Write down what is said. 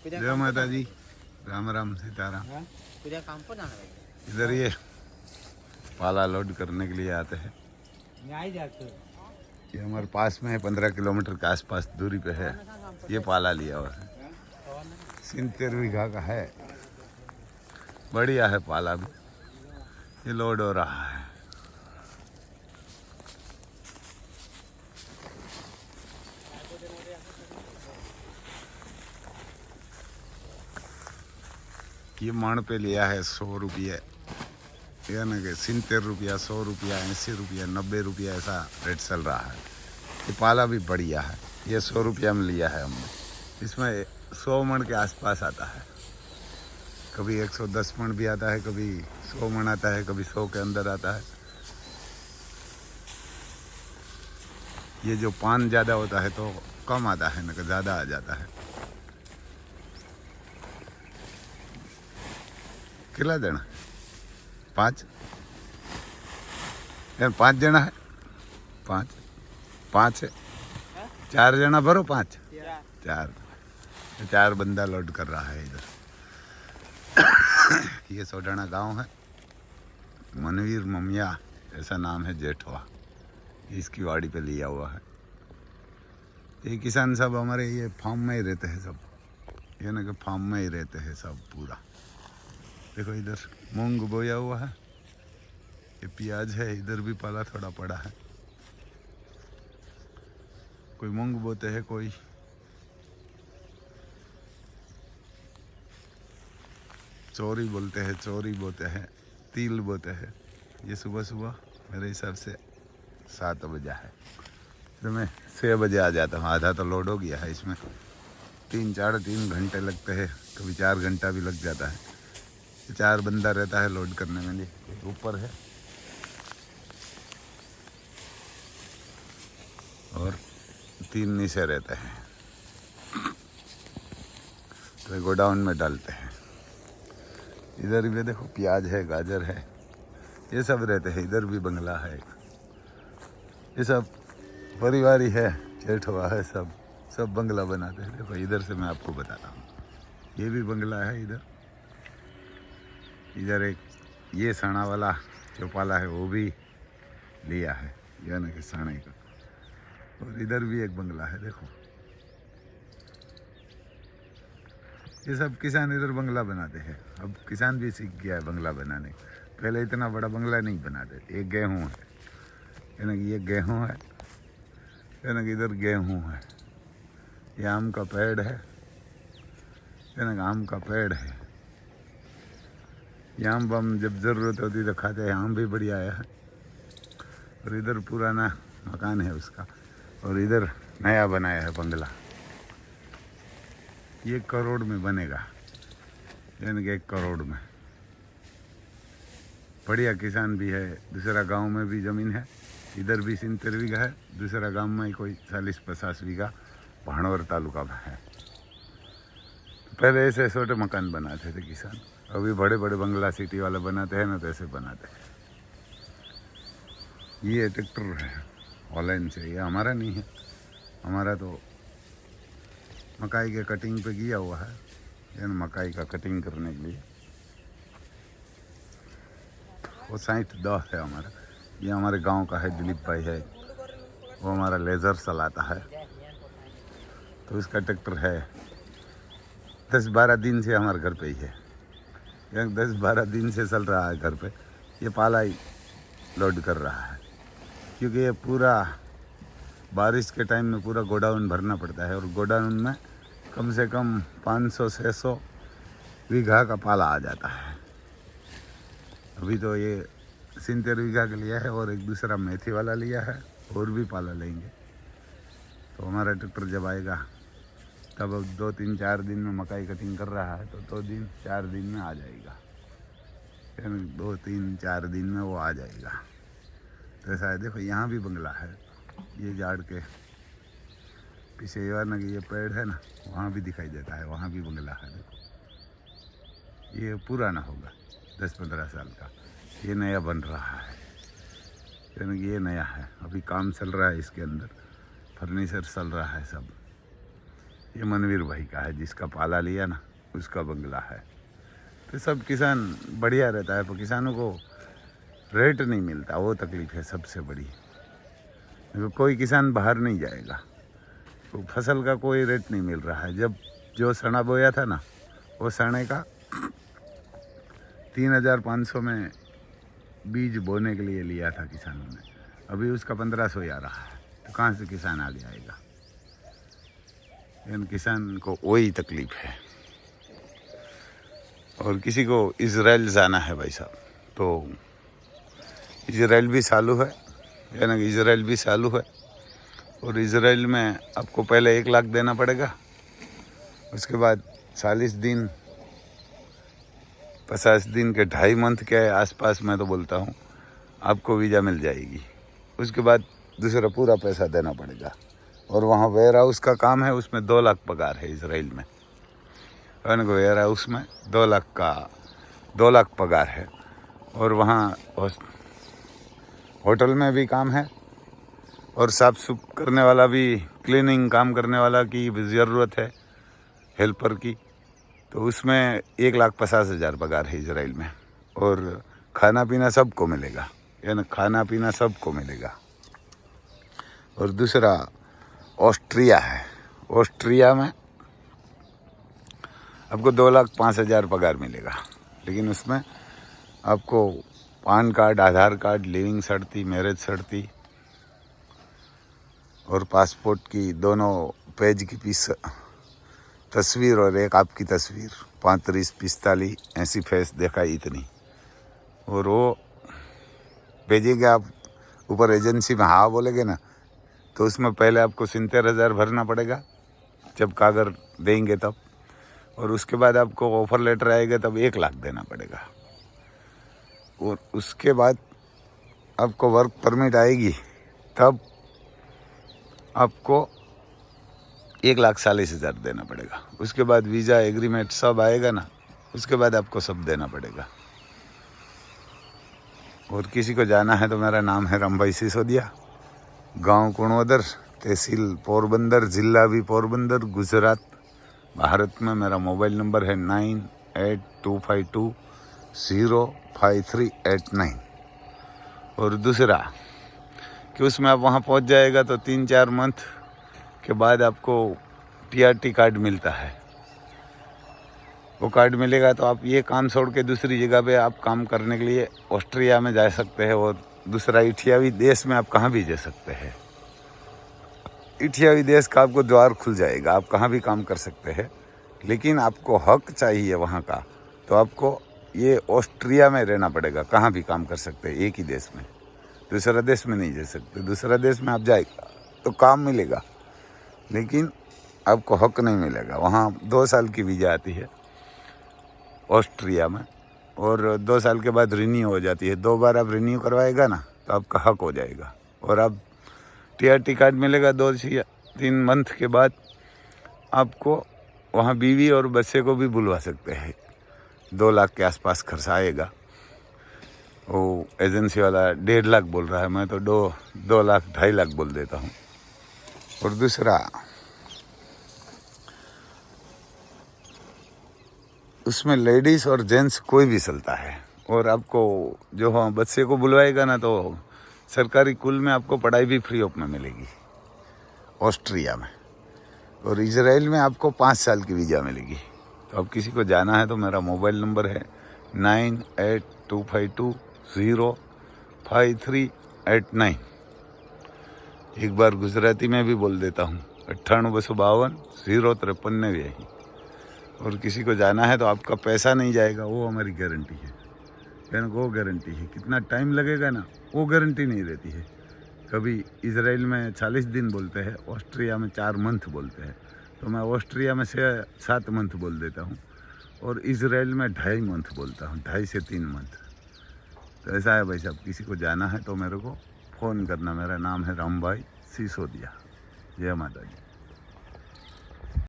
जय माता जी, राम राम सीताराम। इधर ये पाला लोड करने के लिए आते हैं। ये हमारे पास में है, 15 किलोमीटर के आसपास दूरी पे है। ये पाला लिया हुआ है, 70 बीघा का है, बढ़िया है पाला भी। ये लोड हो रहा है। ये मण पे लिया है 100 रुपये, या ना कि 70 रुपया, 100 रुपया, 80 रुपया, 90 रुपया, ऐसा रेट चल रहा है। ये पाला भी बढ़िया है। ये 100 रुपया में लिया है हमने। इसमें 100 मण के आसपास आता है। कभी 110 मण भी आता है, कभी 100 मण आता है, कभी 100 के अंदर आता है। ये जो पान ज़्यादा होता है तो कम आता है, ना कि ज़्यादा आ जाता है। कितना देना? 5 यार, 5 जना है। 5 है, 4 जना भरो। 5 4 बंदा लोड कर रहा है इधर। ये सोडाना गांव है, मनवीर ममिया ऐसा नाम है, जेठवा। इसकी वाड़ी पे लिया हुआ है। ये किसान सब हमारे ये फार्म में ही रहते हैं सब। ये ना कि फार्म में ही रहते हैं सब पूरा। देखो इधर मूंग बोया हुआ है, ये प्याज है। इधर भी पाला थोड़ा पड़ा है। कोई मूंग बोते हैं, कोई चोरी बोलते हैं, चोरी बोते हैं, तिल बोते हैं। ये सुबह सुबह मेरे हिसाब से 7 बजे है, तो मैं 6 बजे आ जाता हूँ। आधा तो लोड हो गया है। इसमें 3 घंटे लगते हैं, कभी 4 घंटा भी लग जाता है। 4 बंदा रहता है लोड करने में। लिए ऊपर है और 3 नीचे रहते हैं, तो गोडाउन में डालते हैं। इधर भी देखो प्याज है, गाजर है, ये सब रहते हैं। इधर भी बंगला है। ये सब परिवार ही है, जेठवा है, सब बंगला बनाते हैं। देखो इधर से मैं आपको बताता हूँ, ये भी बंगला है। इधर एक ये साना वाला जो पाला है वो भी लिया है, यानी कि साने का। और इधर भी एक बंगला है। देखो ये सब किसान इधर बंगला बनाते हैं। अब किसान भी सीख गया है बंगला बनाने। पहले इतना बड़ा बंगला नहीं बनाते थे। एक गेहूँ है, यानी कि ये गेहूँ है, यानी कि इधर गेहूँ है। ये आम का पेड़ है, यानी कि आम का पेड़ है। ये आम बम जब ज़रूरत होती तो खाते हैं। आम भी बढ़िया है। और इधर पुराना मकान है उसका, और इधर नया बनाया है बंगला। ये 1 करोड़ में बनेगा, यानी कि 1 करोड़ में। बढ़िया किसान भी है। दूसरा गांव में भी ज़मीन है। इधर भी 70 बीघा है। दूसरा गांव में कोई 40-50 बीघा भाणवर तालुका में है। पहले ऐसे छोटे मकान बनाते थे किसान। अभी बड़े बड़े बंगला सिटी वाले बनाते हैं ना, तो ऐसे बनाते हैं। ये ट्रैक्टर है ऑनलाइन से, ये हमारा नहीं है। हमारा तो मकाई के कटिंग पे किया हुआ है, यानी मकाई का कटिंग करने के लिए। वो 60-10 है हमारा। ये हमारे गांव का है, दिलीप भाई है, वो हमारा लेज़र चलाता है। तो इसका ट्रैक्टर है। 10-12 दिन से हमारे घर पे ही है, यानी 10-12 दिन से चल रहा है घर पे। ये पाला ही लोड कर रहा है, क्योंकि ये पूरा बारिश के टाइम में पूरा गोडाउन भरना पड़ता है। और गोडाउन में कम से कम 500-600 बीघा का पाला आ जाता है। अभी तो ये 70 बीघा के लिया है, और एक दूसरा मेथी वाला लिया है, और भी पाला लेंगे। तो हमारा ट्रैक्टर जब आएगा तब 2-3-4 दिन में मकाई कटिंग कर रहा है, तो 2-4 दिन में आ जाएगा। 2-3-4 दिन में वो आ जाएगा। तो ऐसा है। देखो यहाँ भी बंगला है। ये झाड़ के पीछे ये पेड़ है ना, वहाँ भी दिखाई देता है, वहाँ भी बंगला है। देखो ये पुराना होगा, 10-15 साल का। ये नया बन रहा है, यानी कि ये नया है। अभी काम चल रहा है इसके अंदर, फर्नीचर चल रहा है सब। ये मनवीर भाई का है, जिसका पाला लिया ना, उसका बंगला है। तो सब किसान बढ़िया रहता है, पर किसानों को रेट नहीं मिलता, वो तकलीफ है सबसे बड़ी। कोई किसान बाहर नहीं जाएगा, तो फसल का कोई रेट नहीं मिल रहा है। जब जो सना बोया था ना, वो सने का 3500 में बीज बोने के लिए लिया था किसानों ने, अभी उसका 1500 ही आ रहा है। तो कहाँ से किसान आगे आएगा? लेकिन किसान को वही तकलीफ है। और किसी को इजराइल जाना है भाई साहब, तो इजराइल भी चालू है, यानी कि इजराइल भी चालू है। और इजराइल में आपको पहले 1 लाख देना पड़ेगा, उसके बाद 40 दिन 50 दिन के 2.5 मंथ के आसपास, मैं तो बोलता हूँ, आपको वीज़ा मिल जाएगी। उसके बाद दूसरा पूरा पैसा देना पड़ेगा। और वहाँ वेयर हाउस का काम है, उसमें 2 लाख पगार है इजराइल में। वेयर हाउस में 2 लाख पगार है। और वहाँ होटल में भी काम है, और साफ सुफ करने वाला भी, क्लीनिंग काम करने वाला की ज़रूरत है, हेल्पर की। तो उसमें 1,50,000 पगार है इजराइल में। और खाना पीना सबको मिलेगा, यानी खाना पीना सबको मिलेगा। और दूसरा ऑस्ट्रिया है, ऑस्ट्रिया में आपको 2,05,000 पगार मिलेगा, लेकिन उसमें आपको पान कार्ड, आधार कार्ड, लिविंग सर्टी, मैरिज सर्टी और पासपोर्ट की दोनों पेज की पीस तस्वीर, और एक आपकी तस्वीर, 35, 45 ऐसी फेस देखा इतनी, और वो भेजेंगे आप। ऊपर एजेंसी में हाँ बोलेंगे ना, तो उसमें पहले आपको 70,000 भरना पड़ेगा, जब कागज देंगे तब। और उसके बाद आपको ऑफर लेटर आएगा तब 1 लाख देना पड़ेगा। और उसके बाद आपको वर्क परमिट आएगी, तब आपको 1,40,000 देना पड़ेगा। उसके बाद वीज़ा एग्रीमेंट सब आएगा ना, उसके बाद आपको सब देना पड़ेगा। और किसी को जाना है तो मेरा नाम है रामभाई सिसोदिया, गांव कुणोदर, तहसील पोरबंदर, जिला भी पोरबंदर, गुजरात, भारत में। मेरा मोबाइल नंबर है 9822505389। और दूसरा कि उसमें आप वहाँ पहुँच जाएगा तो 3-4 मंथ के बाद आपको TRT कार्ड मिलता है। वो कार्ड मिलेगा तो आप ये काम छोड़ के दूसरी जगह पे आप काम करने के लिए ऑस्ट्रिया में जा सकते हैं। और दूसरा इठियावी देश में आप कहाँ भी जा सकते हैं। इठियावी देश का आपको द्वार खुल जाएगा, आप कहाँ भी काम कर सकते हैं। लेकिन आपको हक चाहिए वहाँ का, तो आपको ये ऑस्ट्रिया में रहना पड़ेगा। कहाँ भी काम कर सकते हैं एक ही देश में, दूसरा देश में नहीं जा सकते। दूसरा देश में आप जाएगा तो काम मिलेगा, लेकिन आपको हक नहीं मिलेगा। वहाँ 2 साल की वीज़ा आती है ऑस्ट्रिया में, और 2 साल के बाद रिन्यू हो जाती है। 2 बार आप रिन्यू करवाएगा ना, तो आपका हक हो जाएगा। और अब TRT कार्ड मिलेगा 2-3 मंथ के बाद। आपको वहाँ बीवी और बच्चे को भी बुलवा सकते हैं। 2 लाख के आसपास खर्च आएगा। वो एजेंसी वाला 1.5 लाख बोल रहा है, मैं तो 2 लाख 2.5 लाख बोल देता हूँ। और दूसरा, उसमें लेडीज़ और जेंट्स कोई भी चलता है। और आपको जो हाँ बच्चे को बुलवाएगा ना, तो सरकारी स्कूल में आपको पढ़ाई भी फ्री ऑफ में मिलेगी ऑस्ट्रिया में। और इजराइल में आपको 5 साल की वीज़ा मिलेगी। तो अब किसी को जाना है तो मेरा मोबाइल नंबर है 9825205389। एक बार गुजराती में भी बोल देता हूँ, 9852505389। और किसी को जाना है तो आपका पैसा नहीं जाएगा, वो हमारी गारंटी है। यानी वो गारंटी है, कितना टाइम लगेगा ना, वो गारंटी नहीं रहती है। कभी इजराइल में 40 दिन बोलते हैं, ऑस्ट्रिया में 4 मंथ बोलते हैं। तो मैं ऑस्ट्रिया में से 7 मंथ बोल देता हूँ, और इजराइल में 2.5 मंथ बोलता हूँ, 2.5 से 3 मंथ। तो ऐसा है भाई साहब, किसी को जाना है तो मेरे को फ़ोन करना। मेरा नाम है रामभाई सिसोदिया। जय माता दी।